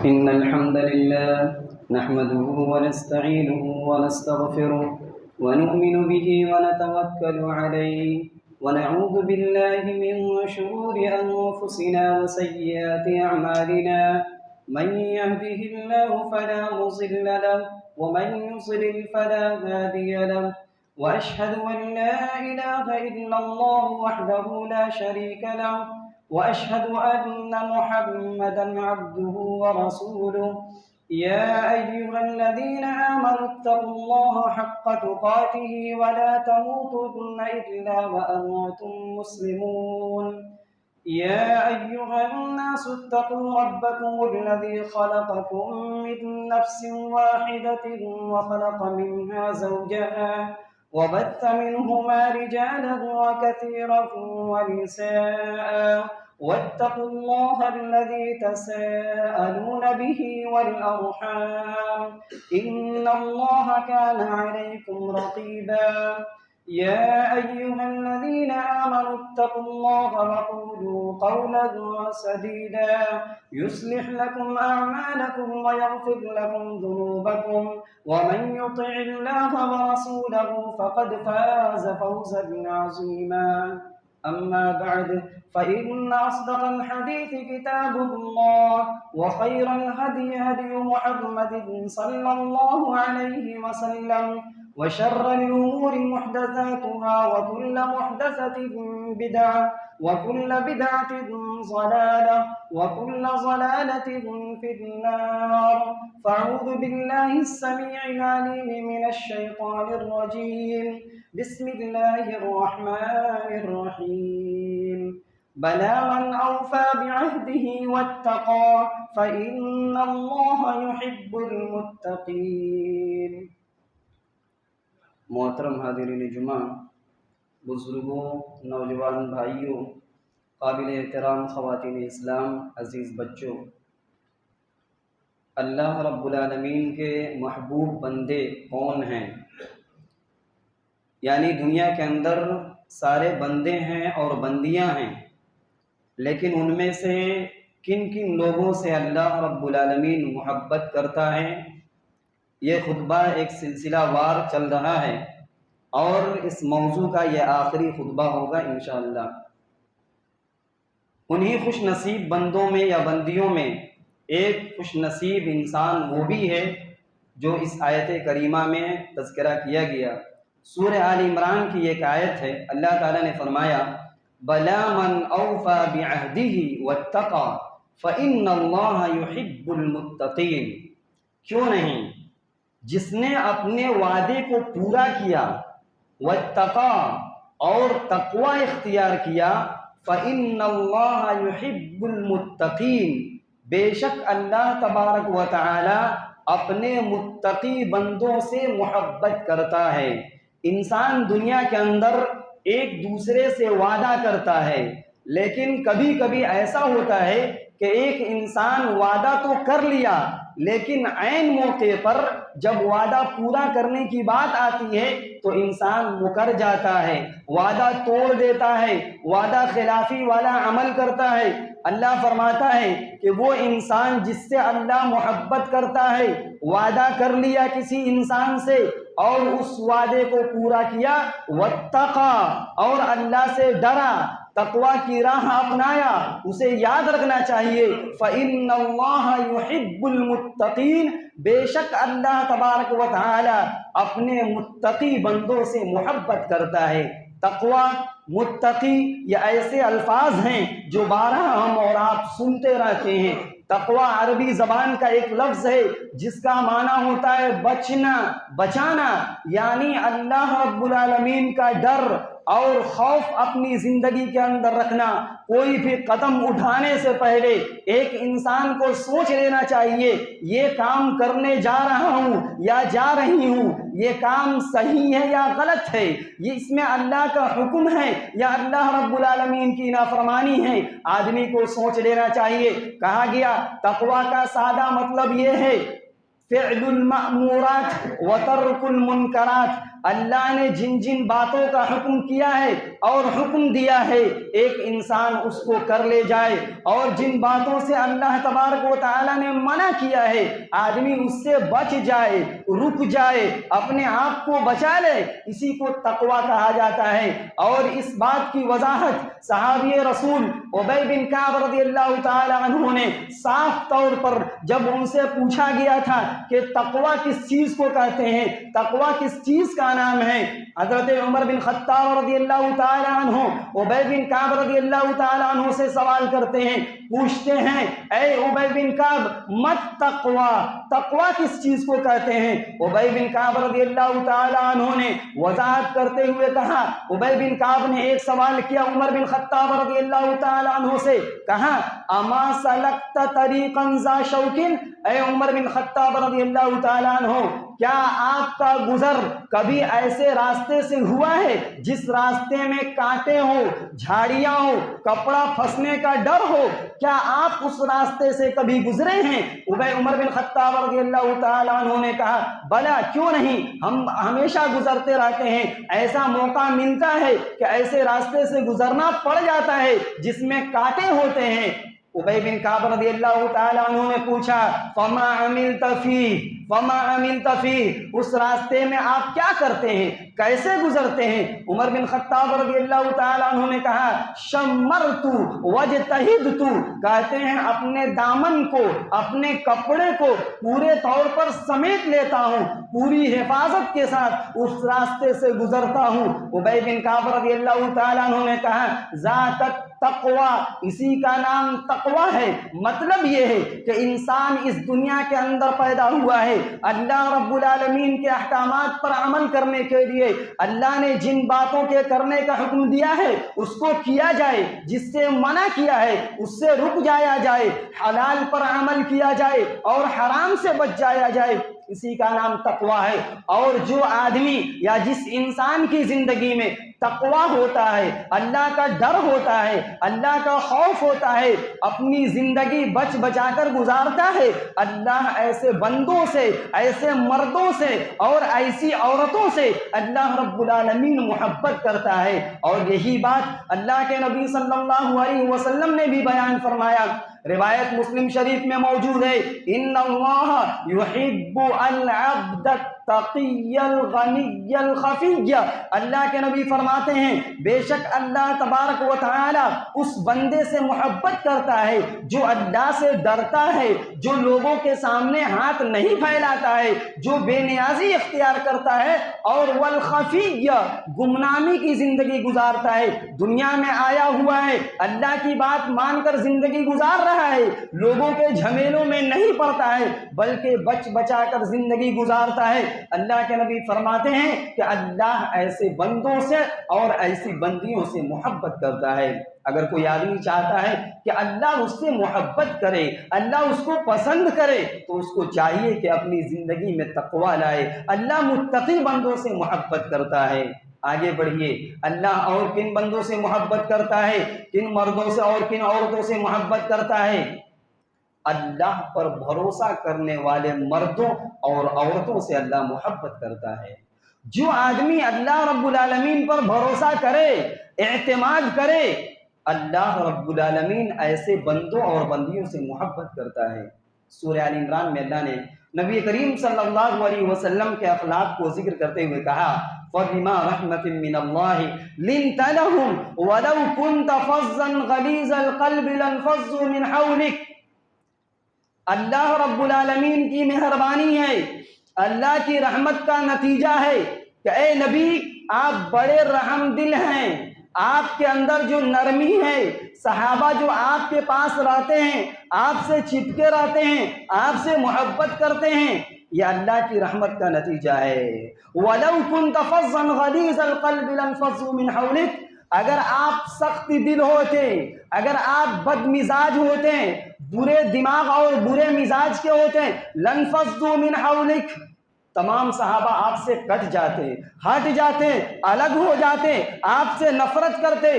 إن الحمد لله نحمده ونستعينه ونستغفره ونؤمن به ونتوكل عليه ونعوذ بالله من شرور أنفسنا وسيئات أعمالنا من يهده الله فلا مضل له ومن يضلل فلا هادي له وأشهد أن لا إله إلا الله وحده لا شريك له وأشهد أن محمدا عبده ورسوله يا أيها الذين آمنوا اتقوا الله حق تقاته ولا تموتن إلا وأنتم مسلمون يا أيها الناس اتقوا ربكم الذي خلقكم من نفس واحدة وخلق منها زوجها وبث منهما رجالا كثيرا ونساء واتقوا الله الذي تساءلون به والأرحام إن الله كان عليكم رقيبا يا أيها الذين آمنوا اتقوا الله وقولوا قولا سديدا يصلح لكم أعمالكم ويغفر لكم ذنوبكم ومن يطع الله ورسوله فقد فاز فوزا عظيما أما بعد فإن أصدق الحديث كتاب الله وخير الهدي هدي محمد صلى الله عليه وسلم وشر الأمور محدثاتها وكل محدثة بدعة وكل بدعة ضلالة وكل ضلالة في النار فأعوذ بالله السميع العليم من الشيطان الرجيم بسم الله الرحمن الرحيم بلى من أوفى بعهده واتقى فإن الله يحب المتقين محترم حاضرین جمعہ، بزرگوں، نوجوان بھائیوں، قابل احترام خواتین اسلام، عزیز بچوں، اللہ رب العالمین کے محبوب بندے کون ہیں؟ یعنی دنیا کے اندر سارے بندے ہیں اور بندیاں ہیں، لیکن ان میں سے کن کن لوگوں سے اللہ رب العالمین محبت کرتا ہے؟ یہ خطبہ ایک سلسلہ وار چل رہا ہے اور اس موضوع کا یہ آخری خطبہ ہوگا انشاءاللہ۔ انہی خوش نصیب بندوں میں یا بندیوں میں ایک خوش نصیب انسان وہ بھی ہے جو اس آیت کریمہ میں تذکرہ کیا گیا۔ سورہ آل عمران کی ایک آیت ہے، اللہ تعالیٰ نے فرمایا بَلَا مَنْ أَوْفَى بِعَهْدِهِ وَاتَّقَى فَإِنَّ اللَّهَ يُحِبُّ الْمُتَّقِينَ۔ کیوں نہیں؟ جس نے اپنے وعدے کو پورا کیا، واتقا اور تقوی اختیار کیا، فإن اللہ یحب المتقین، بے شک اللہ تبارک و تعالی اپنے متقی بندوں سے محبت کرتا ہے۔ انسان دنیا کے اندر ایک دوسرے سے وعدہ کرتا ہے، لیکن کبھی کبھی ایسا ہوتا ہے کہ ایک انسان وعدہ تو کر لیا، لیکن عین موقع پر جب وعدہ پورا کرنے کی بات آتی ہے تو انسان مکر جاتا ہے، وعدہ توڑ دیتا ہے، وعدہ خلافی والا عمل کرتا ہے۔ اللہ فرماتا ہے کہ وہ انسان جس سے اللہ محبت کرتا ہے، وعدہ کر لیا کسی انسان سے اور اس وعدے کو پورا کیا، واتقا اور اللہ سے ڈرا، تقوی کی راہ اپنایا، اسے یاد رکھنا چاہیے فَإِنَّ اللَّهَ يُحِبُّ الْمُتَّقِينَ، بے شک اللہ تبارک و تعالی اپنے متقی بندوں سے محبت کرتا ہے۔ تقوی، متقی یہ ایسے الفاظ ہیں جو بارہ ہم اور آپ سنتے رہتے ہیں۔ تقوی عربی زبان کا ایک لفظ ہے جس کا معنی ہوتا ہے بچنا، بچانا، یعنی اللہ رب العالمین کا ڈر اور خوف اپنی زندگی کے اندر رکھنا۔ کوئی بھی قدم اٹھانے سے پہلے ایک انسان کو سوچ لینا چاہیے یہ کام کرنے جا رہا ہوں یا جا رہی ہوں، یہ کام صحیح ہے یا غلط ہے، یہ اس میں اللہ کا حکم ہے یا اللہ رب العالمین کی نافرمانی ہے، آدمی کو سوچ لینا چاہیے۔ کہا گیا تقوی کا سادہ مطلب یہ ہے فعل المأمورات و ترک المنکرات، اللہ نے جن جن باتوں کا حکم کیا ہے اور حکم دیا ہے ایک انسان اس کو کر لے جائے، اور جن باتوں سے اللہ تبارک و تعالیٰ نے منع کیا ہے آدمی اس سے بچ جائے، رک جائے، اپنے آپ کو بچا لے، اسی کو تقویٰ کہا جاتا ہے۔ اور اس بات کی وضاحت صحابی رسول ابی بن کعب رضی اللہ تعالی عنہ نے صاف طور پر جب ان سے پوچھا گیا تھا کہ تقویٰ کس چیز کو کہتے ہیں، تقویٰ کس چیز کا نام ہے، حضرت عمر بن خطاب رضی اللہ تعالی عنہ ابی بن کعب رضی اللہ تعالی عنہ سے سوال کرتے ہیں، پوچھتے ہیں اے ابی بن کعب مت تقویٰ، تقویٰ کس چیز کو کہتے ہیں؟ ابی بن کعب رضی اللہ تعالی عنہ نے وضاحت کرتے ہوئے کہا، ابی بن کعب نے ایک سوال کیا عمر بن خطاب رضی اللہ تعالی عنہ سے، کہا اما سلکت طریقا ذا شوک، اے عمر بن خطاب رضی اللہ تعالی عنہ کیا آپ کا گزر کبھی ایسے راستے سے ہوا ہے جس راستے میں کانٹے ہو، جھاڑیاں ہو، کپڑا پھنسنے کا ڈر ہو؟ کیا آپ اس راستے سے کبھی گزرے ہیں؟ عمر بن خطاب رضی اللہ تعالی عنہ نے کہا بلا کیوں نہیں، ہم ہمیشہ گزرتے رہتے ہیں، ایسا موقع ملتا ہے کہ ایسے راستے سے گزرنا پڑ جاتا ہے جس میں کانٹے ہوتے ہیں۔ ابی بن کعب رضی اللہ تعالی عنہ نے پوچھا فما عملت فیہ، اس راستے میں آپ کیا کرتے ہیں، کیسے گزرتے ہیں؟ عمر بن خطاب رضی اللہ تعالی عنہ نے کہا شمرت واجتہدت، کہتے ہیں اپنے دامن کو، اپنے کپڑے کو پورے طور پر سمیٹ لیتا ہوں، پوری حفاظت کے ساتھ اس راستے سے گزرتا ہوں۔ ابی بن کعب رضی اللہ تعالی عنہ نے کہا ذاک تقویٰ، اسی کا نام تقویٰ ہے۔ مطلب یہ ہے کہ انسان اس دنیا کے اندر پیدا ہوا ہے اللہ رب العالمین کے احکامات پر عمل کرنے کے لیے، اللہ نے جن باتوں کے کرنے کا حکم دیا ہے اس کو کیا جائے، جس سے منع کیا ہے اس سے رک جایا جائے، حلال پر عمل کیا جائے اور حرام سے بچ جایا جائے، اسی کا نام تقویٰ ہے۔ اور جو آدمی یا جس انسان کی زندگی میں تقویٰ ہوتا ہے، اللہ کا ڈر ہوتا ہے، اللہ کا خوف ہوتا ہے، اپنی زندگی بچ بچا کر گزارتا ہے، اللہ ایسے بندوں سے، ایسے مردوں سے اور ایسی عورتوں سے اللہ رب العالمین محبت کرتا ہے۔ اور یہی بات اللہ کے نبی صلی اللہ علیہ وسلم نے بھی بیان فرمایا، روایت مسلم شریف میں موجود ہے ان اللہ یحب العبد التقی الغنی الخفی، اللہ کے نبی فرماتے ہیں بے شک اللہ تبارک و تعالی اس بندے سے محبت کرتا ہے جو اللہ سے ڈرتا ہے، جو لوگوں کے سامنے ہاتھ نہیں پھیلاتا ہے، جو بے نیازی اختیار کرتا ہے، اور والخفی گمنامی کی زندگی گزارتا ہے، دنیا میں آیا ہوا ہے اللہ کی بات مان کر زندگی گزار رہا ہے، لوگوں کے جھمیلوں میں نہیں پڑتا ہے بلکہ بچ بچا کر زندگی گزارتا ہے۔ اللہ کے نبی فرماتے ہیں کہ اللہ ایسے بندوں سے اور ایسی بندیوں سے محبت کرتا ہے۔ اگر کوئی آدمی چاہتا ہے کہ اللہ اس سے محبت کرے، اللہ اس کو پسند کرے، تو اس کو چاہیے کہ اپنی زندگی میں تقویٰ لائے۔ اللہ متقی بندوں سے محبت کرتا ہے۔ آگے بڑھیے، اللہ اور کن بندوں سے محبت کرتا ہے، کن مردوں سے اور کن عورتوں سے محبت کرتا ہے؟ اللہ پر بھروسہ کرنے والے مردوں اور عورتوں سے اللہ محبت کرتا ہے۔ جو آدمی اللہ رب العالمین پر بھروسہ کرے، اعتماد کرے، اللہ رب العالمین ایسے بندوں اور بندیوں سے محبت کرتا ہے۔ سورہ آل عمران میں اللہ نے نبی کریم صلی اللہ علیہ وسلم کے اخلاق کو ذکر کرتے ہوئے کہا فَبِمَا رَحْمَةٍ مِّنَ اللَّهِ لِنْتَ لَهُمْ وَلَوْ كُنْتَ فَظًّا غَلِيظَ الْقَلْبِ لَانفَضُّوا مِنْ حَوْلِكَ۔ اللہ رب العالمین کی مہربانی ہے، اللہ کی رحمت کا نتیجہ ہے کہ اے نبی آپ بڑے رحم دل ہیں، آپ کے اندر جو نرمی ہے، صحابہ جو آپ کے پاس رہتے ہیں، آپ سے چپکے رہتے ہیں، آپ سے محبت کرتے ہیں، یہ اللہ کی رحمت کا نتیجہ ہے۔ وَلَوْ كُنْتَ فَظًّا غَلِيظَ الْقَلْبِ لَانفَضُّوا مِنْ حَوْلِكَ، اگر آپ سخت دل ہوتے، اگر آپ بد مزاج ہوتے، برے دماغ اور برے مزاج کے ہوتے، لَانفَضُّوا مِنْ حَوْلِكَ، تمام صحابہ آپ سے کٹ جاتے، ہٹ جاتے، الگ ہو جاتے، آپ سے نفرت کرتے۔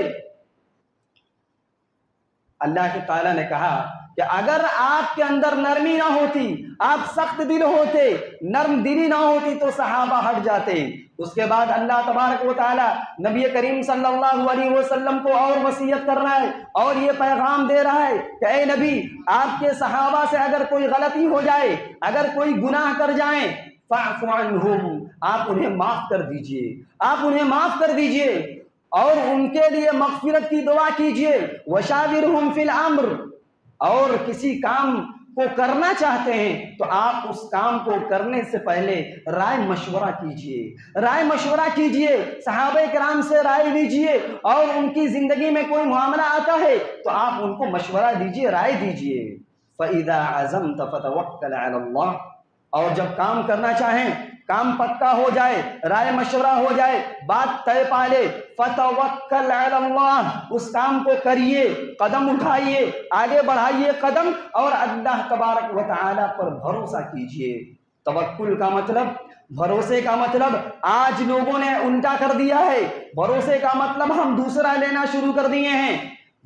اللہ کے تعالیٰ نے کہا کہ اگر آپ کے اندر نرمی نہ ہوتی، آپ سخت دل ہوتے، نرم دلی نہ ہوتی تو صحابہ ہٹ جاتے۔ اس کے بعد اللہ تبارک و تعالی نبی کریم صلی اللہ علیہ وسلم کو اور وصیت کر رہا ہے اور یہ پیغام دے رہا ہے کہ اے نبی، آپ کے صحابہ سے اگر کوئی غلطی ہو جائے، اگر کوئی گناہ کر جائیں، فاعف عنہم، آپ انہیں معاف کر دیجئے، آپ انہیں معاف کر دیجئے اور ان کے لیے مغفرت کی دعا کیجئے۔ وشاورہم فی الامر، اور کسی کام کو کرنا چاہتے ہیں تو آپ اس کام کو کرنے سے پہلے رائے مشورہ کیجئے، رائے مشورہ کیجئے، صحابہ کرام سے رائے لیجئے، اور ان کی زندگی میں کوئی معاملہ آتا ہے تو آپ ان کو مشورہ دیجئے، رائے دیجئے۔ فَإِذَا عَزَمْتَ فَتَوَكَّلْ عَلَى اللَّهِ، اور جب کام کرنا چاہیں، کام پکا ہو جائے، رائے مشورہ ہو جائے، بات طے پا لے، فَتَوَكَّلْ عَلَى اللَّهِ، اس کام کو کریے، قدم اٹھائیے، آگے بڑھائیے قدم، اور اللہ تبارک و تعالی پر بھروسہ کیجئے۔ توکل کا مطلب، بھروسے کا مطلب آج لوگوں نے الٹا کر دیا ہے۔ بھروسے کا مطلب ہم دوسرا لینا شروع کر دیے ہیں۔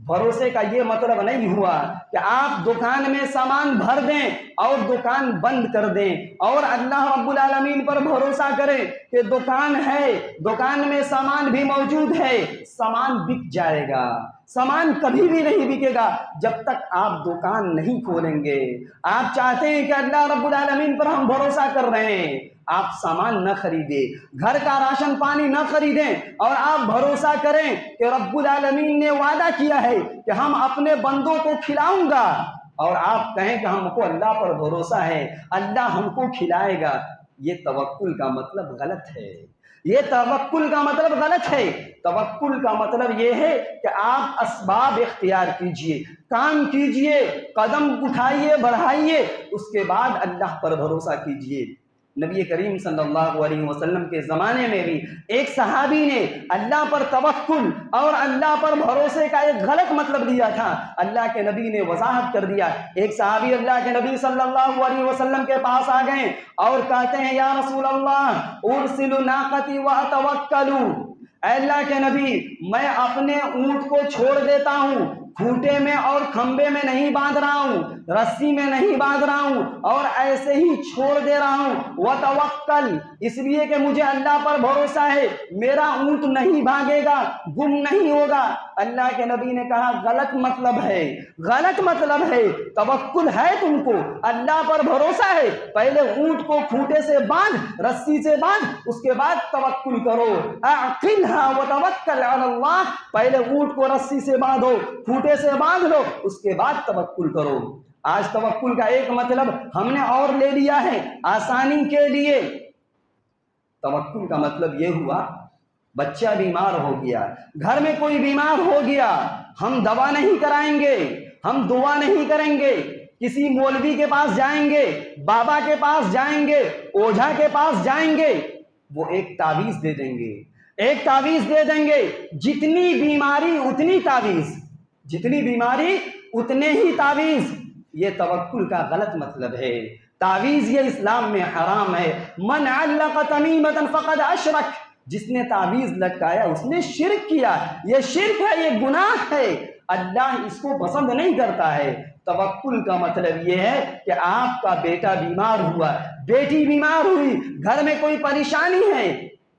بھروسے کا یہ مطلب نہیں ہوا کہ آپ دکان میں سامان بھر دیں اور دکان بند کر دیں اور اللہ رب العالمین پر بھروسہ کریں کہ دکان ہے، دکان میں سامان بھی موجود ہے، سامان بک جائے گا۔ سامان کبھی بھی نہیں بکے گا جب تک آپ دکان نہیں کھولیں گے۔ آپ چاہتے ہیں کہ اللہ رب العالمین پر ہم بھروسہ کر رہے ہیں، آپ سامان نہ خریدیں، گھر کا راشن پانی نہ خریدیں، اور آپ بھروسہ کریں کہ رب العالمین نے وعدہ کیا ہے کہ ہم اپنے بندوں کو کھلاؤں گا، اور آپ کہیں کہ ہم کو اللہ پر بھروسہ ہے، اللہ ہم کو کھلائے گا۔ یہ توکل کا مطلب غلط ہے، یہ توکل کا مطلب غلط ہے۔ توکل کا مطلب یہ ہے کہ آپ اسباب اختیار کیجئے، کام کیجئے، قدم اٹھائیے، بڑھائیے، اس کے بعد اللہ پر بھروسہ کیجئے۔ نبی کریم صلی اللہ علیہ وسلم کے زمانے میں بھی ایک صحابی نے اللہ پر توکل اور اللہ پر بھروسے کا ایک غلط مطلب لیا تھا۔ اللہ کے نبی نے وضاحت کر دیا۔ ایک صحابی اللہ کے نبی صلی اللہ علیہ وسلم کے پاس آ گئے اور کہتے ہیں یا رسول اللہ ارسل ناقتی واتوکل، اے اللہ کے نبی میں اپنے اونٹ کو چھوڑ دیتا ہوں، کھوٹے میں اور کھمبے میں نہیں باندھ رہا ہوں، رسی میں نہیں باندھ رہا ہوں، اور ایسے ہی چھوڑ دے رہا ہوں، وتوکل، اس لیے کہ مجھے اللہ پر بھروسہ ہے، میرا اونٹ نہیں بھاگے گا، گم نہیں ہوگا۔ اللہ کے نبی نے کہا غلط مطلب ہے، غلط مطلب ہے، توکل ہے تم کو، اللہ پر بھروسہ ہے، پہلے اونٹ کو کھوٹے سے باندھ، رسی سے باندھ، اس کے بعد توکل کرو۔ اعقلها وتوکل علی اللہ، پہلے اونٹ کو رسی سے باندھو، کھوٹے سے باندھ لو، اس کے بعد توکل کرو۔ آج توکل کا ایک مطلب ہم نے اور لے لیا ہے آسانی کے لیے۔ توکل کا مطلب یہ ہوا بچہ بیمار ہو گیا، گھر میں کوئی بیمار ہو گیا، ہم دوا نہیں کرائیں گے، ہم دعا نہیں کریں گے، کسی مولوی کے پاس جائیں گے، بابا کے پاس جائیں گے، اوجھا کے پاس جائیں گے، وہ ایک تعویذ دے دیں گے، ایک تعویذ دے دیں گے، جتنی بیماری اتنی تعویذ، جتنی بیماری اتنے ہی تعویذ۔ یہ توکل کا غلط مطلب ہے۔ تعویذ یہ اسلام میں حرام ہے۔ من علق تمیمۃ فقد اشرک، جس نے تعویذ لٹکایا اس نے شرک کیا، یہ شرک ہے، یہ گناہ ہے، اللہ اس کو پسند نہیں کرتا ہے۔ توکل کا مطلب یہ ہے کہ آپ کا بیٹا بیمار ہوا، بیٹی بیمار ہوئی، گھر میں کوئی پریشانی ہے،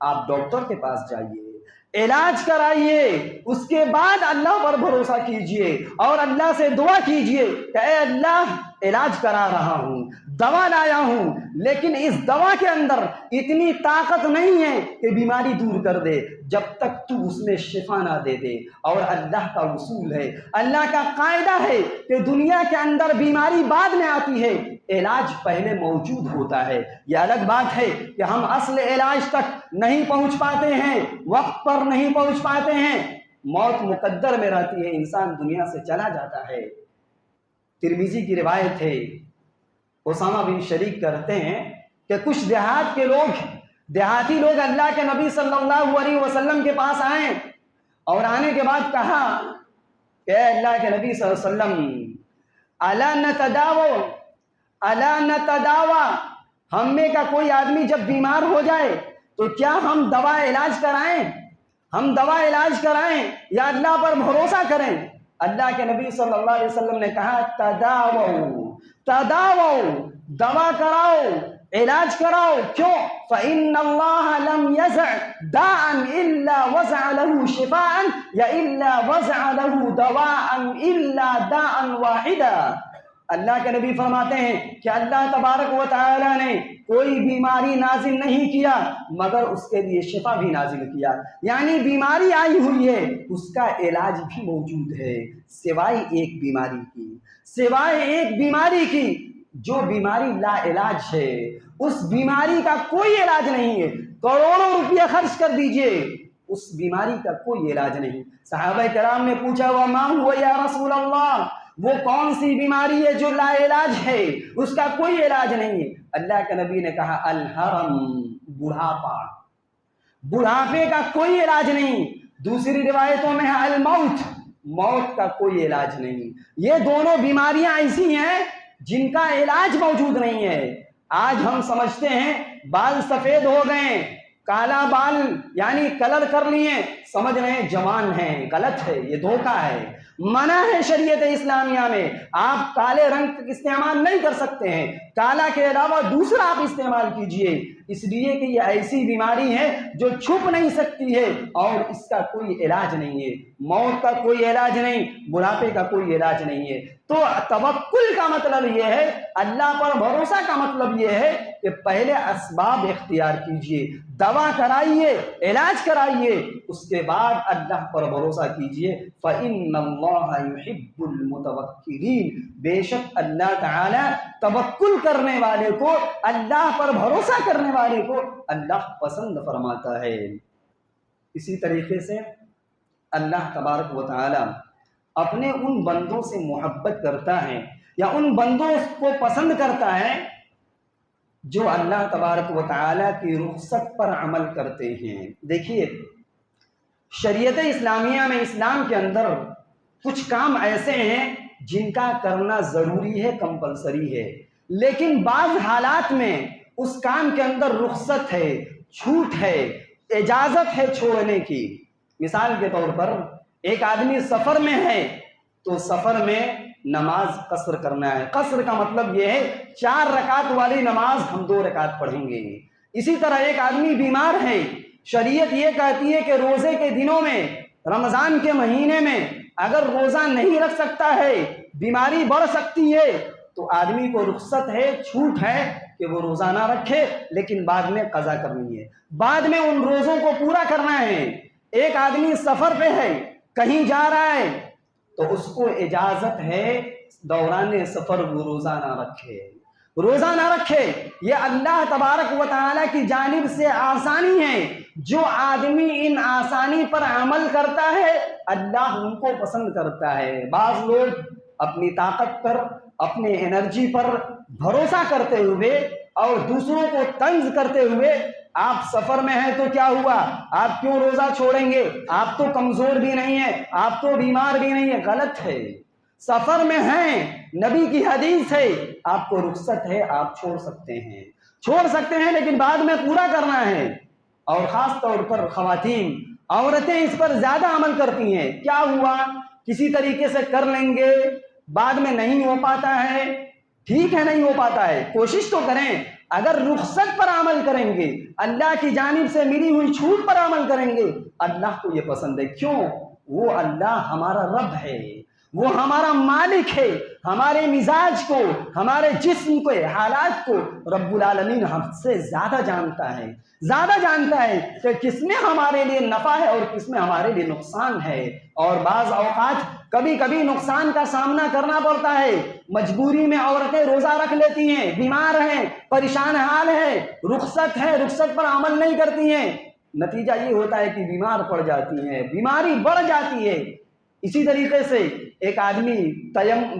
آپ ڈاکٹر کے پاس جائیے، علاج کرائیے، اس کے بعد اللہ پر بھروسہ کیجئے اور اللہ سے دعا کیجئے کہ اے اللہ علاج کرا رہا ہوں، دوا لایا ہوں، لیکن اس دوا کے اندر اتنی طاقت نہیں ہے کہ بیماری دور کر دے جب تک تو اس میں شفا نہ دے دے۔ اور اللہ کا اصول ہے، اللہ کا قاعدہ ہے کہ دنیا کے اندر بیماری بعد میں آتی ہے، علاج پہلے موجود ہوتا ہے۔ یہ الگ بات ہے کہ ہم اصل علاج تک نہیں پہنچ پاتے ہیں، وقت پر نہیں پہنچ پاتے ہیں، موت مقدر میں رہتی ہے، انسان دنیا سے چلا جاتا ہے۔ ترمذی کی روایت ہے، اسامہ بن شریک کرتے ہیں کہ کچھ دیہات کے لوگ، دیہاتی لوگ اللہ کے نبی صلی اللہ علیہ وسلم کے پاس آئے اور آنے کے بعد کہا کہ اے اللہ کے نبی صلی اللہ علیہ وسلم الا نتداوا، ہم میں کا کوئی آدمی جب بیمار ہو جائے تو کیا ہم دوا علاج کرائیں، ہم دوا علاج کرائیں یا اللہ پر بھروسہ کریں؟ اللہ کے نبی صلی اللہ علیہ وسلم نے کہا تداو، دوا کراؤ، علاج کراؤ. کیوں؟ فإن اللہ لم یزع داء الا وضع له شفاء یا الا وضع له دواء الا داء واحدا. اللہ کے نبی فرماتے ہیں کہ اللہ تبارک و تعالی نے کوئی بیماری نازل نہیں کیا مگر اس کے لیے شفا بھی نازل کیا. یعنی بیماری آئی ہوئی ہے، اس کا علاج بھی موجود ہے سوائے ایک بیماری کی، سوائے ایک بیماری کی جو بیماری لا علاج ہے. اس بیماری کا کوئی علاج نہیں ہے. کروڑوں روپیہ خرچ کر دیجئے، اس بیماری کا کوئی علاج نہیں. صحابہ کرام نے پوچھا وما ہوا یا رسول اللہ، وہ کون سی بیماری ہے جو لا علاج ہے، اس کا کوئی علاج نہیں ہے؟ اللہ کے نبی نے کہا الحرم، بڑھاپا، بڑھاپے کا کوئی علاج نہیں. دوسری روایتوں میں ہے الموت، موت کا کوئی علاج نہیں. یہ دونوں بیماریاں ایسی ہیں جن کا علاج موجود نہیں ہے. آج ہم سمجھتے ہیں بال سفید ہو گئے، کالا بال یعنی کلر کر لیے، سمجھ رہے ہیں جوان ہیں. غلط ہے، یہ دھوکہ ہے. منع ہے شریعت اسلامیہ میں، آپ کالے رنگ کا استعمال نہیں کر سکتے ہیں. کالا کے علاوہ دوسرا آپ استعمال کیجئے، اس لیے کہ یہ ایسی بیماری ہے جو چھپ نہیں سکتی ہے اور اس کا کوئی علاج نہیں ہے. موت کا کوئی علاج نہیں، بڑھاپے کا کوئی علاج نہیں ہے. تو توکل کا مطلب یہ ہے، اللہ پر بھروسہ کا مطلب یہ ہے کہ پہلے اسباب اختیار کیجئے، دوا کرائیے، علاج کرائیے، اس کے بعد اللہ پر بھروسہ کیجئے. فإن اللہ یحب المتوکلین، بے شک اللہ تعالی توکل کرنے والے کو، اللہ پر بھروسہ کرنے والے کو اللہ پسند فرماتا ہے. اسی طریقے سے اللہ تبارک و تعالی اپنے ان بندوں سے محبت کرتا ہے یا ان بندوں کو پسند کرتا ہے جو اللہ تبارک و تعالی کی رخصت پر عمل کرتے ہیں. دیکھیے شریعت اسلامیہ میں، اسلام کے اندر کچھ کام ایسے ہیں جن کا کرنا ضروری ہے، کمپلسری ہے، لیکن بعض حالات میں اس کام کے اندر رخصت ہے، چھوٹ ہے، اجازت ہے چھوڑنے کی. مثال کے طور پر ایک آدمی سفر میں ہے تو سفر میں نماز قصر کرنا ہے. قصر کا مطلب یہ ہے 4 رکعت والی نماز ہم 2 رکعت پڑھیں گے. اسی طرح ایک آدمی بیمار ہے، شریعت یہ کہتی ہے کہ روزے کے دنوں میں، رمضان کے مہینے میں اگر روزہ نہیں رکھ سکتا ہے، بیماری بڑھ سکتی ہے، تو آدمی کو رخصت ہے، چھوٹ ہے کہ وہ روزہ نہ رکھے، لیکن بعد میں قضا کرنی ہے، بعد میں ان روزوں کو پورا کرنا ہے. ایک آدمی سفر پہ ہے، کہیں جا رہا ہے، تو اس کو اجازت ہے دوران سفر وہ روزہ نہ رکھے، روزہ نہ رکھے. یہ اللہ تبارک و تعالیٰ کی جانب سے آسانی ہے. جو آدمی ان آسانی پر عمل کرتا ہے اللہ ان کو پسند کرتا ہے. بعض لوگ اپنی طاقت پر، اپنے انرجی پر بھروسہ کرتے ہوئے اور دوسروں کو طنز کرتے ہوئے، آپ سفر میں ہیں تو کیا ہوا، آپ کیوں روزہ چھوڑیں گے، آپ تو کمزور بھی نہیں ہیں، آپ تو بیمار بھی نہیں ہیں. غلط ہے. سفر میں ہیں، نبی کی حدیث ہے، آپ کو رخصت ہے، آپ چھوڑ سکتے ہیں، لیکن بعد میں پورا کرنا ہے. اور خاص طور پر خواتین، عورتیں اس پر زیادہ عمل کرتی ہیں. کیا ہوا، کسی طریقے سے کر لیں گے، بعد میں نہیں ہو پاتا ہے. ٹھیک ہے نہیں ہو پاتا ہے، کوشش تو کریں. اگر رخصت پر عمل کریں گے، اللہ کی جانب سے ملی ہوئی چھوٹ پر عمل کریں گے، اللہ کو یہ پسند ہے. کیوں؟ وہ اللہ ہمارا رب ہے، وہ ہمارا مالک ہے. ہمارے مزاج کو، ہمارے جسم کو، حالات کو رب العالمین ہم سے زیادہ جانتا ہے کہ کس میں ہمارے لیے نفع ہے اور کس میں ہمارے لیے نقصان ہے. اور بعض اوقات کبھی کبھی نقصان کا سامنا کرنا پڑتا ہے. مجبوری میں عورتیں روزہ رکھ لیتی ہیں، بیمار ہیں، پریشان حال ہیں، رخصت پر عمل نہیں کرتی ہیں. نتیجہ یہ ہوتا ہے کہ بیمار پڑ جاتی ہیں، بیماری بڑھ جاتی ہے. اسی طریقے سے ایک آدمی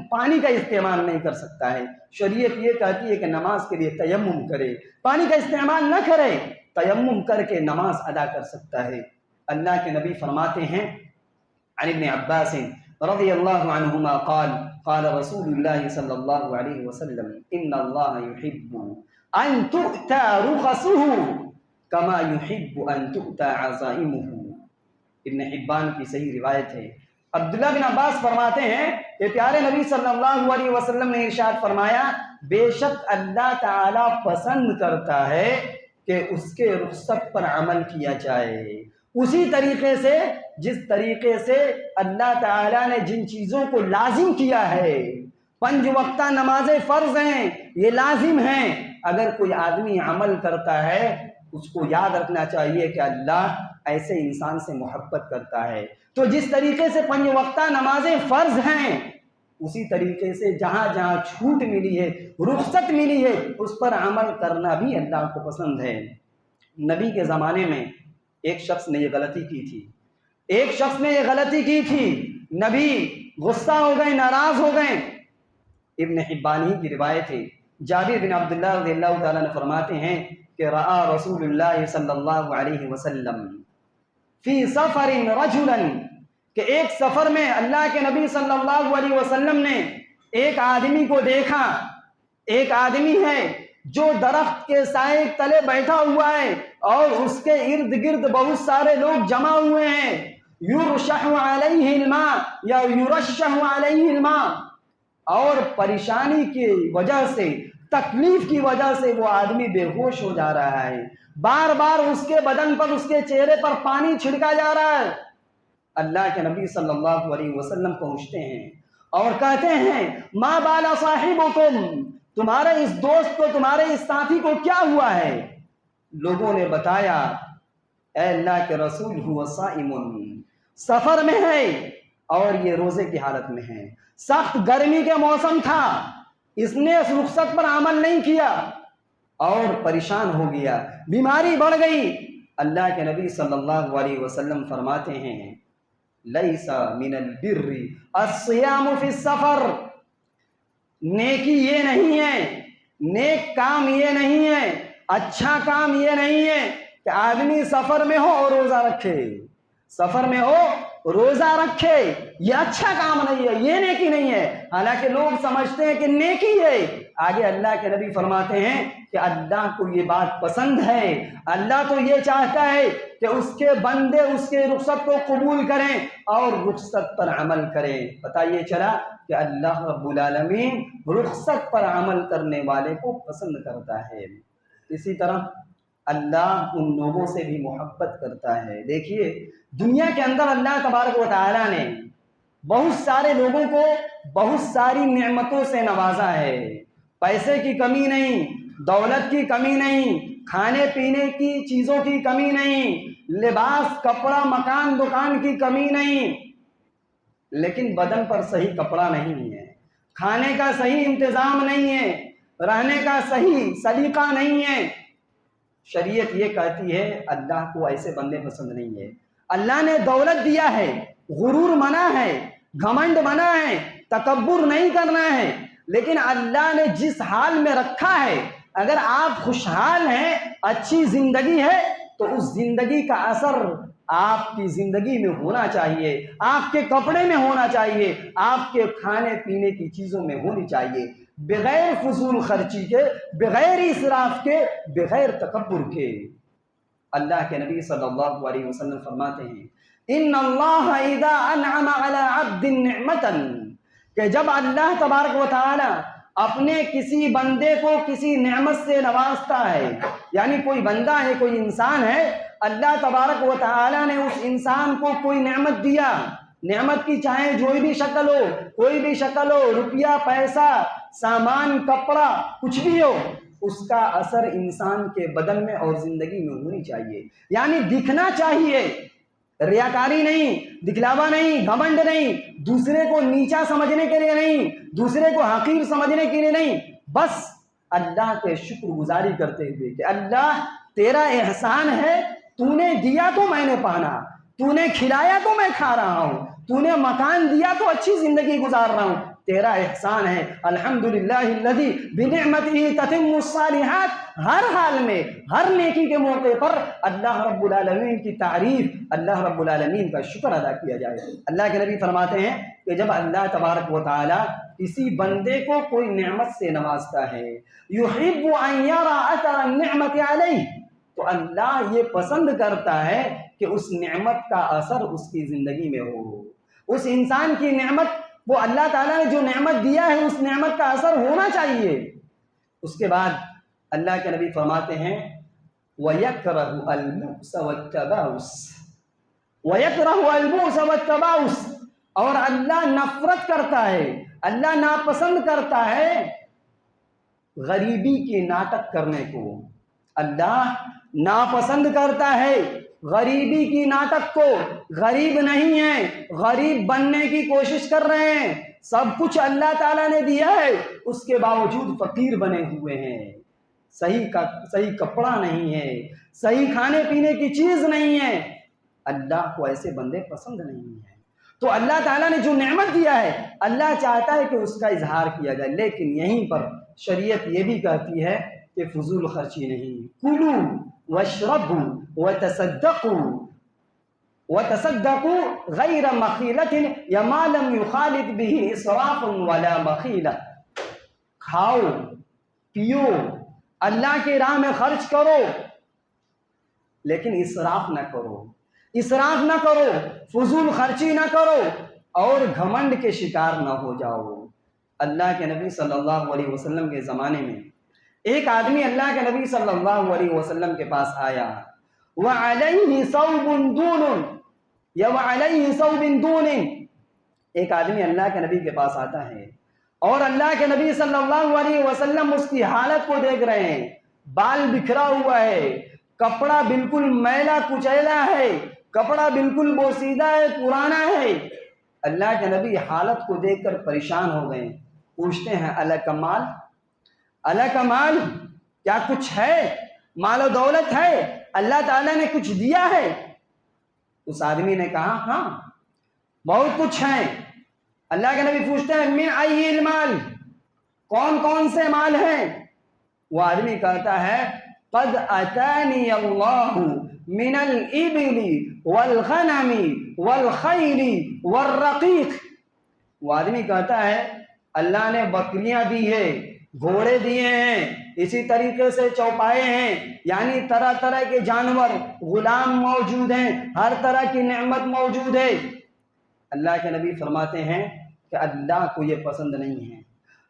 پانی کا استعمال نہیں کر سکتا ہے. شریعت یہ کہتی ہے کہ نماز کے لیے تیمم کرے، پانی کا استعمال نہ کرے، تیمم کر کے نماز ادا کر سکتا ہے. اللہ کے نبی فرماتے ہیں عن ابن عباس رضی اللہ عنہما قال قال رسول اللہ صلی اللہ علیہ وسلم ان اللہ يحب ان تؤتى رخصه كما يحب ان تؤتى عزائمه. ابن حبان کی صحیح روایت ہے عبداللہ بن عباس فرماتے ہیں کہ پیارے نبی صلی اللہ علیہ وسلم نے ارشاد فرمایا بے شک اللہ تعالیٰ پسند کرتا ہے کہ اس کے رخصت پر عمل کیا جائے، اسی طریقے سے جس طریقے سے اللہ تعالیٰ نے جن چیزوں کو لازم کیا ہے، 5 وقتہ نمازیں فرض ہیں، یہ لازم ہیں، اگر کوئی آدمی عمل کرتا ہے اس کو یاد رکھنا چاہیے کہ اللہ ایسے انسان سے محبت کرتا ہے۔ تو جس طریقے سے 5 وقتہ نمازیں فرض ہیں، اسی طریقے سے جہاں جہاں چھوٹ ملی ہے، رخصت ملی ہے، اس پر عمل کرنا بھی اللہ کو پسند ہے۔ نبی کے زمانے میں ایک شخص نے یہ غلطی کی تھی، نبی غصہ ہو گئے، ناراض ہو گئے۔ ابن حبان ہی کی روایت ہے، جابر بن عبداللہ رضی اللہ تعالیٰ نے فرماتے ہیں کہ رأى رسول اللہ صلی اللہ علیہ وسلم فی سفر رجلا، کہ ایک سفر میں اللہ کے نبی صلی اللہ علیہ وسلم نے ایک آدمی کو دیکھا، ایک آدمی ہے جو درخت کے سائے تلے بیٹھا ہوا ہے اور اس کے ارد گرد بہت سارے لوگ جمع ہوئے ہیں، یرشح علیہ الماء یا یرشح علیہ الماء، اور پریشانی کی وجہ سے، تکلیف کی وجہ سے وہ آدمی بے ہوش ہو جا رہا ہے، بار بار اس کے بدن پر، اس کے چہرے پر پانی چھڑکا جا رہا ہے۔ اللہ کے نبی صلی اللہ علیہ وسلم پہنچتے ہیں اور کہتے ہیں ما بال صاحبکم، تمہارے اس دوست کو، تمہارے اس ساتھی کو کیا ہوا ہے؟ لوگوں نے بتایا اے اللہ کے رسول ہوا صائم، سفر میں ہے اور یہ روزے کی حالت میں ہے، سخت گرمی کے موسم تھا، اس نے اس رخصت پر عمل نہیں کیا اور پریشان ہو گیا، بیماری بڑھ گئی۔ اللہ کے نبی صلی اللہ علیہ وسلم فرماتے ہیں لیس من البر الصیام فی السفر، نیکی یہ نہیں ہے، نیک کام یہ نہیں ہے، اچھا کام یہ نہیں ہے کہ آدمی سفر میں ہو اور روزہ رکھے، سفر میں ہو روزہ رکھے، یہ اچھا کام نہیں ہے، یہ نیکی نہیں ہے، حالانکہ لوگ سمجھتے ہیں کہ نیکی ہے۔ آگے اللہ کے نبی فرماتے ہیں کہ اللہ کو یہ بات پسند ہے، اللہ تو یہ چاہتا ہے کہ اس کے بندے اس کے رخصت کو قبول کریں اور رخصت پر عمل کریں۔ پتہ یہ چلا کہ اللہ رب العالمین رخصت پر عمل کرنے والے کو پسند کرتا ہے۔ اسی طرح اللہ ان لوگوں سے بھی محبت کرتا ہے۔ دیکھیے دنیا کے اندر اللہ تبارک و تعالیٰ نے بہت سارے لوگوں کو بہت ساری نعمتوں سے نوازا ہے، پیسے کی کمی نہیں، دولت کی کمی نہیں، کھانے پینے کی چیزوں کی کمی نہیں، لباس، کپڑا، مکان، دکان کی کمی نہیں، لیکن بدن پر صحیح کپڑا نہیں ہے، کھانے کا صحیح انتظام نہیں ہے، رہنے کا صحیح سلیقہ نہیں ہے۔ شریعت یہ کہتی ہے اللہ کو ایسے بندے پسند نہیں ہے۔ اللہ نے دولت دیا ہے، غرور منع ہے، گھمنڈ منع ہے، تکبر نہیں کرنا ہے، لیکن اللہ نے جس حال میں رکھا ہے، اگر آپ خوشحال ہیں، اچھی زندگی ہے، تو اس زندگی کا اثر آپ کی زندگی میں ہونا چاہیے، آپ کے کپڑے میں ہونا چاہیے، آپ کے کھانے پینے کی چیزوں میں ہونی چاہیے، بغیر فضول خرچی کے، بغیر اسراف کے، بغیر تکبر کے۔ اللہ کے نبی صلی اللہ علیہ وسلم فرماتے ہیں ان اللہ اذا انعم علی عبد نعمتا، کہ جب اللہ تبارک و تعالی اپنے کسی بندے کو کسی نعمت سے نوازتا ہے، یعنی کوئی بندہ ہے، کوئی انسان ہے، اللہ تبارک و تعالی نے اس انسان کو کوئی نعمت دیا، نعمت کی چاہے جو بھی شکل ہو، کوئی بھی شکل ہو، روپیہ، پیسہ، سامان، کپڑا، کچھ بھی ہو، اس کا اثر انسان کے بدن میں اور زندگی میں ہونی چاہیے، یعنی دکھنا چاہیے، ریاکاری نہیں، دکھلاوا نہیں، گھمنڈ نہیں، دوسرے کو نیچا سمجھنے کے لیے نہیں، دوسرے کو حقیر سمجھنے کے لیے نہیں، بس اللہ کے شکر گزاری کرتے ہوئے کہ اللہ تیرا احسان ہے، تو نے دیا تو میں نے پانا، تو نے کھلایا تو میں کھا رہا ہوں، تو نے مکان دیا تو اچھی زندگی گزار رہا ہوں، تیرا احسان ہے۔ الحمدللہ الذی بنعمتہ تتم الصالحات، ہر حال میں، ہر نیکی کے موقع پر اللہ رب العالمین کی تعریف، اللہ رب العالمین کا شکر ادا کیا جائے۔ اللہ کے نبی فرماتے ہیں کہ جب اللہ تبارک و تعالی کسی بندے کو کوئی نعمت سے نوازتا ہے، یحب ان یرى اثر النعمت علیہ، تو اللہ یہ پسند کرتا ہے کہ اس نعمت کا اثر اس کی زندگی میں ہو، اس انسان کی نعمت، وہ اللہ تعالیٰ نے جو نعمت دیا ہے اس نعمت کا اثر ہونا چاہیے۔ اس کے بعد اللہ کے نبی فرماتے ہیں وَيَكْرَهُ الْبُؤْسَ وَالتَّبَاؤُسَ، وَيَكْرَهُ الْبُؤْسَ وَالتَّبَاؤُسَ، اور اللہ نفرت کرتا ہے، اللہ ناپسند کرتا ہے غریبی کے ناٹک کرنے کو۔ اللہ ناپسند کرتا ہے غریبی کی ناٹک کو۔ غریب نہیں ہیں، غریب بننے کی کوشش کر رہے ہیں، سب کچھ اللہ تعالیٰ نے دیا ہے، اس کے باوجود فقیر بنے ہوئے ہیں، صحیح کپڑا نہیں ہے، صحیح کھانے پینے کی چیز نہیں ہے۔ اللہ کو ایسے بندے پسند نہیں ہیں۔ تو اللہ تعالیٰ نے جو نعمت دیا ہے اللہ چاہتا ہے کہ اس کا اظہار کیا جائے، لیکن یہیں پر شریعت یہ بھی کہتی ہے کہ فضول خرچی نہیں۔ کلوا واشربوا وتصدقوا غیر مخیلۃ یا ما لم یخالط به اسراف ولا مخیلہ، کھاؤ پیو اللہ کی راہ میں خرچ کرو لیکن اسراف نہ کرو، اسراف نہ کرو، فضول خرچی نہ کرو اور گھمنڈ کے شکار نہ ہو جاؤ۔ اللہ کے نبی صلی اللہ علیہ وسلم کے زمانے میں ایک آدمی اللہ کے نبی صلی اللہ علیہ وسلم کے پاس آیا، وَعَلَيْهِ ثَوْبٌ دُونٌ یا وَعَلَيْهِ ثَوْبٌ دُونٍ، ایک آدمی اللہ کے نبی کے پاس آتا ہے اور اللہ کے نبی صلی اللہ علیہ وسلم اس کی حالت کو دیکھ رہے ہیں، بال بکھرا ہوا ہے، کپڑا بالکل میلا کچیلا ہے، کپڑا بالکل بوسیدہ ہے، پرانا ہے۔ اللہ کے نبی حالت کو دیکھ کر پریشان ہو گئے، پوچھتے ہیں الک مال، الک مال، کیا کچھ ہے، مال و دولت ہے، اللہ تعالیٰ نے کچھ دیا ہے؟ اس آدمی نے کہا ہاں بہت کچھ ہے۔ اللہ کے نبی پوچھتے ہیں من ای المال، کون کون سے مال ہیں؟ وہ آدمی کہتا ہے قد اتانی اللہ من الابل والغنم والخیل والرقیق، وہ آدمی کہتا ہے اللہ نے بکریاں دی ہے، گھوڑے دیے ہیں، اسی طریقے سے چوپائے ہیں، یعنی طرح طرح کے جانور، غلام موجود ہیں، ہر طرح کی نعمت موجود ہے۔ اللہ کے نبی فرماتے ہیں کہ اللہ کو یہ پسند نہیں ہے،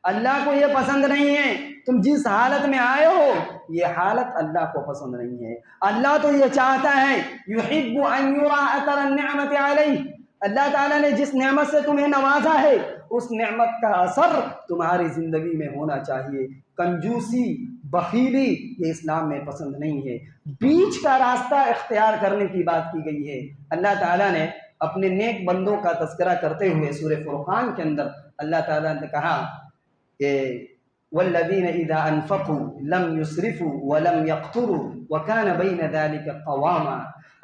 اللہ کو یہ پسند نہیں ہے، تم جس حالت میں آئے ہو یہ حالت اللہ کو پسند نہیں ہے۔ اللہ تو یہ چاہتا ہے یحب ان یرا اثر النعمت علیہ، اللہ تعالیٰ نے جس نعمت سے تمہیں نوازا ہے اس نعمت کا اثر تمہاری زندگی میں ہونا چاہیے۔ کنجوسی، بخیلی یہ اسلام میں پسند نہیں ہے۔ بیچ کا راستہ اختیار کرنے کی بات کی گئی ہے۔ اللہ تعالیٰ نے اپنے نیک بندوں کا تذکرہ کرتے ہوئے سورہ فرقان کے اندر اللہ تعالیٰ نے کہا کہ والذین اذا انفقوا لم یسرفوا ولم یقتروا وکان بین ذلک قواما،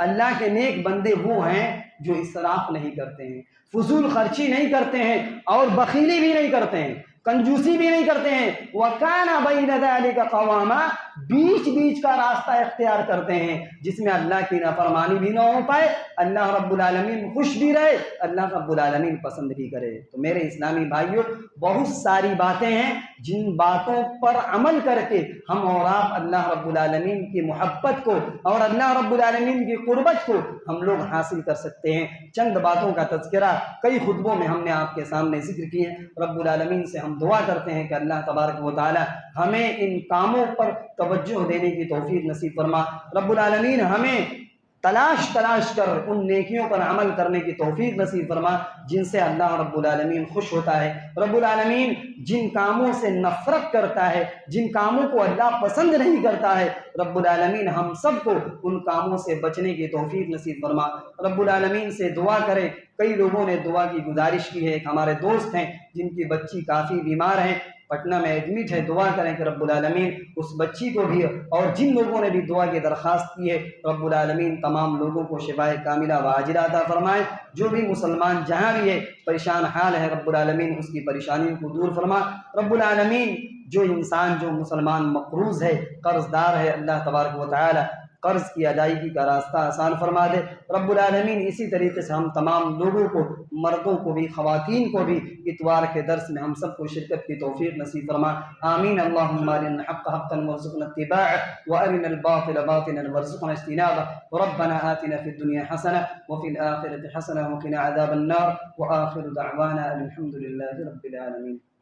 اللہ کے نیک بندے وہ ہیں جو اسراف نہیں کرتے ہیں، فضول خرچی نہیں کرتے ہیں اور بخیلی بھی نہیں کرتے ہیں، کنجوسی بھی نہیں کرتے ہیں، وَكَانَ بَيْنَ ذَلِكَ قَوَامًا، بیچ بیچ کا راستہ اختیار کرتے ہیں جس میں اللہ کی نافرمانی بھی نہ ہو پائے، اللہ رب العالمین خوش بھی رہے، اللہ رب العالمین پسند بھی کرے۔ تو میرے اسلامی بھائیوں، بہت ساری باتیں ہیں جن باتوں پر عمل کر کے ہم اور آپ اللہ رب العالمین کی محبت کو اور اللہ رب العالمین کی قربت کو ہم لوگ حاصل کر سکتے ہیں۔ چند باتوں کا تذکرہ کئی خطبوں میں ہم نے آپ کے سامنے ذکر کیے۔ رب العالمین سے ہم دعا کرتے ہیں کہ اللہ تبارک و تعالی ہمیں ان کاموں پر توجہ دینے کی توفیق نصیب فرما۔ رب العالمین ہمیں تلاش کر ان نیکیوں پر عمل کرنے کی توفیق نصیب فرما جن سے اللہ رب العالمین خوش ہوتا ہے۔ رب العالمین جن کاموں سے نفرت کرتا ہے، جن کاموں کو اللہ پسند نہیں کرتا ہے، رب العالمین ہم سب کو ان کاموں سے بچنے کی توفیق نصیب فرما۔ رب العالمین سے دعا کریں، کئی لوگوں نے دعا کی گزارش کی ہے، ایک ہمارے دوست ہیں جن کی بچی کافی بیمار ہیں، پٹنہ میں ایڈمٹ ہے، دعا کریں کہ رب العالمین اس بچی کو بھی اور جن لوگوں نے بھی دعا کی درخواست کی ہے رب العالمین تمام لوگوں کو شفائے کاملہ و عاجلہ عطا فرمائے۔ جو بھی مسلمان جہاں بھی ہے پریشان حال ہے رب العالمین اس کی پریشانیوں کو دور فرما۔ رب العالمین جو انسان جو مسلمان مقروض ہے، قرض دار ہے، اللہ تبارک و تعالی قرض کی ادائیگی کا راستہ آسان فرما دے رب العالمین۔ اسی طریقے سے ہم تمام لوگوں کو، مردوں کو بھی خواتین کو بھی اتوار کے درس میں ہم سب کو شرکت کی توفیق نصیب فرما، آمین۔ اللہم ارنا الحق حقا وارزقنا اتباعه وارنا الباطل باطلا وارزقنا اجتنابه ربنا آتنا في الدنيا حسنة وفي الآخرة حسنة وقنا عذاب النار وآخر دعوانا الحمد لله رب العالمين۔